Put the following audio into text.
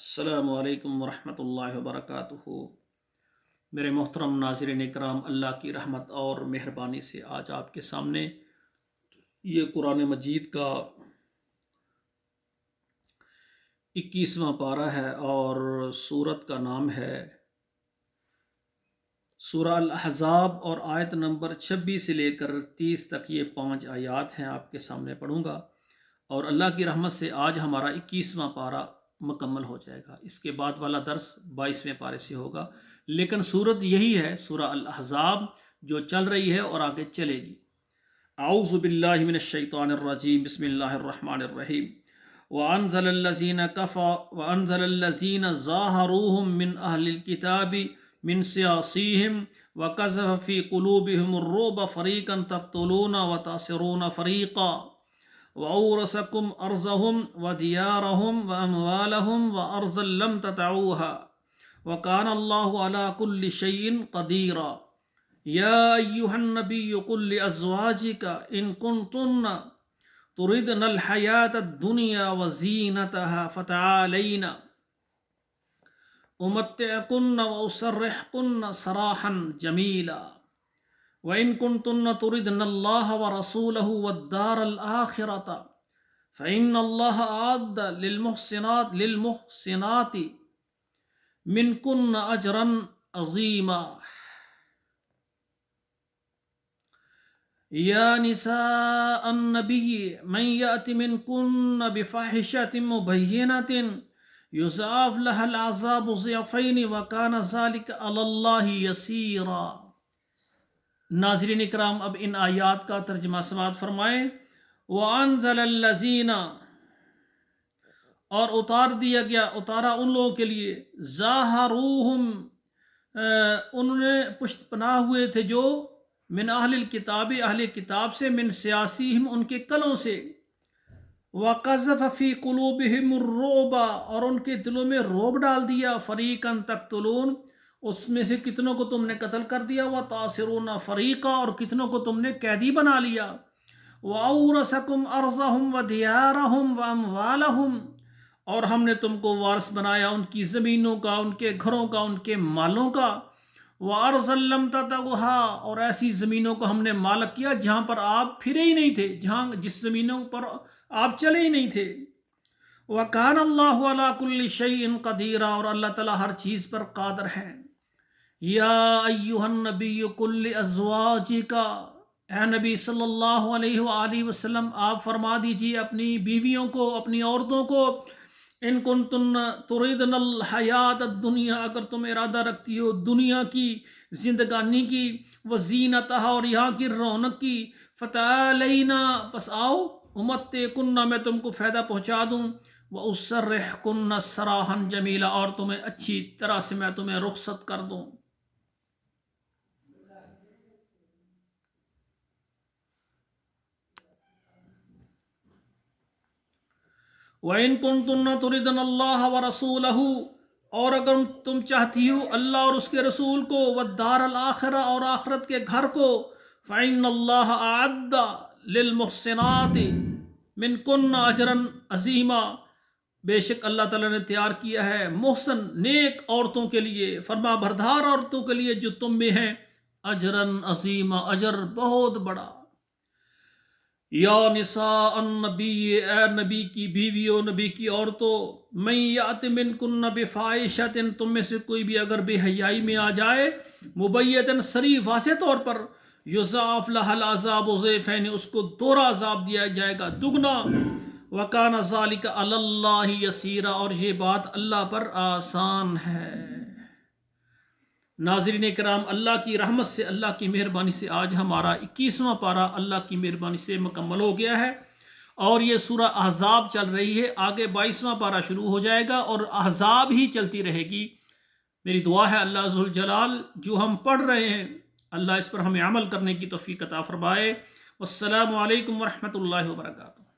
السلام علیکم ورحمۃ اللہ وبرکاتہ۔ میرے محترم ناظرین اکرام، اللہ کی رحمت اور مہربانی سے آج آپ کے سامنے یہ قرآن مجید کا 21واں پارہ ہے اور سورت کا نام ہے سورہ الاحزاب، اور آیت نمبر 26 سے لے کر 30 تک یہ 5 آیات ہیں، آپ کے سامنے پڑھوں گا، اور اللہ کی رحمت سے آج ہمارا 21واں پارہ مکمل ہو جائے گا۔ اس کے بعد والا درس 22ویں پارے سے ہوگا، لیکن سورت یہی ہے سورہ الاحزاب جو چل رہی ہے اور آگے چلے گی۔ اعوذ باللہ من الشیطان الرجیم، بسم اللہ الرحمن الرحیم۔ وَأَنزَلَ الَّذِينَ ظَاهَرُوهُم مِّنْ أَهْلِ الْكِتَابِ مِنْ سِيَاصِيهِمْ وَقَذَفَ فِي قُلُوبِهِمُ الرُّعْبَ فَرِيقًا تَقْتُلُونَ وَتَأْسِرُونَ فَرِيقًا وَأَوْرَثَكُمْ أَرْضَهُمْ وَدِيَارَهُمْ وَأَمْوَالَهُمْ وَأَرْضًا لَّمْ تَطَئُوهَا وَكَانَ اللَّهُ عَلَى كُلِّ شَيْءٍ قَدِيرًا۔ يَا أَيُّهَا النَّبِيُّ قُل لِّأَزْوَاجِكَ إِن كُنتُنَّ تُرِدْنَ الْحَيَاةَ الدُّنْيَا وَزِينَتَهَا فَتَعَالَيْنَ أُمَتِّعْكُنَّ وَأُسَرِّحْكُنَّ سَرَاحًا جَمِيلًا وَإِن كُنتُنَّ تُرِدْنَ اللَّهَ وَرَسُولَهُ وَالدَّارَ الْآخِرَةَ فَإِنَّ اللَّهَ أَعَدَّ لِلْمُحْسِنَاتِ مِنكُنَّ أَجْرًا عَظِيمًا۔ يَا نِسَاءَ النَّبِيِّ مَن يَأْتِ مِنكُنَّ بِفَاحِشَةٍ مُبَيِّنَةٍ يُضَاعَفْ لَهَا الْعَذَابُ ضِعْفَيْنِ وَكَانَ ذَلِكَ عَلَى اللَّهِ يَسِيرًا۔ ناظرین اکرام، اب ان آیات کا ترجمہ سماعت فرمائیں۔ وَأَنزَلَ الَّذِينَ، اور اتارا ان لوگوں کے لیے، ظَاهَرُوهُم، انہوں نے پشت پناہ ہوئے تھے، جو من اہل الکتاب، اہل کتاب سے، من سیاسیہم، ان کے قلوں سے، وَقَذَفَ فِي قُلُوبِهِمُ الرُّعْبَ، اور ان کے دلوں میں رعب ڈال دیا، فَرِيقًا تَقْتُلُونَ، اس میں سے کتنوں کو تم نے قتل کر دیا، وَتَأْسِرُونَ فَرِيقًا، اور کتنوں کو تم نے قیدی بنا لیا، وَأَوْرَثَكُمْ أَرْضَهُمْ وَدِيَارَهُمْ وَأَمْوَالَهُمْ، اور ہم نے تم کو وارث بنایا ان کی زمینوں کا، ان کے گھروں کا، ان کے مالوں کا، وَأَرْضًا لَّمْ تَطَئُوهَا، اور ایسی زمینوں کو ہم نے مالک کیا جہاں پر آپ پھرے ہی نہیں تھے، جس زمینوں پر آپ چلے ہی نہیں تھے، وَكَانَ اللَّهُ عَلَى كُلِّ شَيْءٍ قَدِيرًا، اور اللہ تعالیٰ ہر چیز پر قادر ہے۔ یا ایھا النبی قل لازواجک، اے نبی صلی اللہ علیہ وآلہ وسلم، آپ فرما دیجیے اپنی بیویوں کو، اپنی عورتوں کو، ان کنتن تردن الحیات الدنیا، اگر تم ارادہ رکھتی ہو دنیا کی زندگانی کی، وزینتہا، اور یہاں کی رونق کی، فتعالینا، پس آؤ، امتعکن، میں تم کو فائدہ پہنچا دوں، واسرحکن سراحا جمیلا، اور تمہیں اچھی طرح سے میں تمہیں رخصت کر دوں۔ وَإِن كُنتُنَّ تُرِدْنَ اللَّهَ وَرَسُولَهُ، اور اگر تم چاہتی ہو اللہ اور اس کے رسول کو، وَالدَّارَ الْآخِرَةَ، اور آخرت کے گھر کو، فَإِنَّ اللَّهَ أَعَدَّ لِلْمُحْسِنَاتِ مِنكُنَّ أَجْرًا عَظِيمًا، بے شک اللہ تعالیٰ نے تیار کیا ہے محسن نیک عورتوں کے لیے، فرما بردار عورتوں کے لیے جو تم میں ہیں، اجرًا عظیما، اجر بہت بڑا۔ یا نساء النبی، اے نبی کی بیویوں، نبی کی عورتوں، من یأت منکن بفاحشۃ، تم میں سے کوئی بھی اگر بے حیائی میں آ جائے، مبینۃ، صریح واضح طور پر، یضاعف لها العذاب ضعفین، اس کو دوہرا عذاب دیا جائے گا، دگنا، وکان ذلک علی اللہ یسیرا، اور یہ بات اللہ پر آسان ہے۔ ناظرین کرام، اللہ کی رحمت سے، اللہ کی مہربانی سے آج ہمارا 21واں پارہ اللہ کی مہربانی سے مکمل ہو گیا ہے، اور یہ سورہ احزاب چل رہی ہے، آگے 22واں پارہ شروع ہو جائے گا اور احزاب ہی چلتی رہے گی۔ میری دعا ہے اللہ ذوالجلال جو ہم پڑھ رہے ہیں، اللہ اس پر ہمیں عمل کرنے کی توفیق عطا فرمائے۔ والسلام علیکم ورحمۃ اللہ وبرکاتہ۔